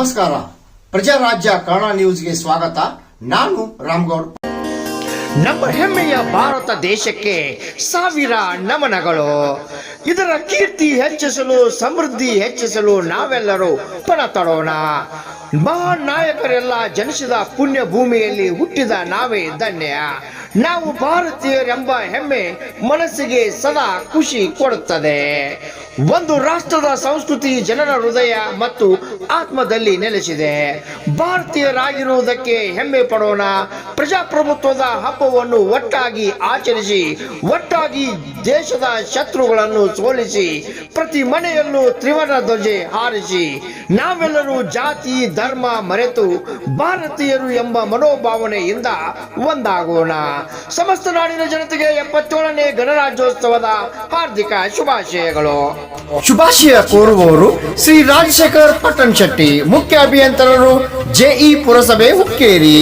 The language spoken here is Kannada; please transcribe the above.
ನಮಸ್ಕಾರ. ಪ್ರಜಾರಾಜ್ಯ ಕನ್ನಡ ನ್ಯೂಸ್ಗೆ ಸ್ವಾಗತ. ನಾನು ರಾಮ್ಗೌಡ್. ನಮ್ಮ ಹೆಮ್ಮೆಯ ಭಾರತ ದೇಶಕ್ಕೆ ಸಾವಿರ ನಮನಗಳು. ಇದರ ಕೀರ್ತಿ ಹೆಚ್ಚಿಸಲು, ಸಮೃದ್ಧಿ ಹೆಚ್ಚಿಸಲು ನಾವೆಲ್ಲರೂ ಪಣ ತೊಡೋಣ. ಮಹಾನ್ ನಾಯಕರೆಲ್ಲ ಜನಿಸಿದ ಪುಣ್ಯ ಭೂಮಿಯಲ್ಲಿ ಹುಟ್ಟಿದ ನಾವೇ ಧನ್ಯ. ನಾವು ಭಾರತೀಯರೆಂಬ ಹೆಮ್ಮೆ ಮನಸ್ಸಿಗೆ ಸದಾ ಖುಷಿ ಕೊಡುತ್ತದೆ. ಒಂದು ರಾಷ್ಟ್ರದ ಸಂಸ್ಕೃತಿ ಜನರ ಹೃದಯ ಮತ್ತು ಆತ್ಮದಲ್ಲಿ ನೆಲೆಸಿದೆ. ಭಾರತೀಯರಾಗಿರುವುದಕ್ಕೆ ಹೆಮ್ಮೆ ಪಡೋಣ. ಪ್ರಜಾಪ್ರಭುತ್ವದ ಹಬ್ಬವನ್ನು ಒಟ್ಟಾಗಿ ಆಚರಿಸಿ, ಒಟ್ಟಾಗಿ ದೇಶದ ಶತ್ರುಗಳನ್ನು ಸೋಲಿಸಿ, ಪ್ರತಿ ಮನೆಯಲ್ಲೂ ತ್ರಿವರ್ಣ ಧ್ವಜ ಹಾರಿಸಿ, ನಾವೆಲ್ಲರೂ ಜಾತಿ ಧರ್ಮ ಮರೆತು ಭಾರತೀಯರು ಎಂಬ ಮನೋಭಾವನೆಯಿಂದ ಒಂದಾಗೋಣ. ಸಮಸ್ತ ನಾಡಿನ ಜನತೆಗೆ 77ನೇ ಗಣರಾಜ್ಯೋತ್ಸವದ ಹಾರ್ದಿಕ ಶುಭಾಶಯಗಳು. ಶುಭಾಶಯ ಕೋರುವವರು ಶ್ರೀ ರಾಜಶೇಖರ್ ಪಟ್ಟಣಶೆಟ್ಟಿ, ಮುಖ್ಯ ಅಭಿಯಂತರರು, ಜೆಇ ಪುರಸಭೆ ಹುಕ್ಕೇರಿ.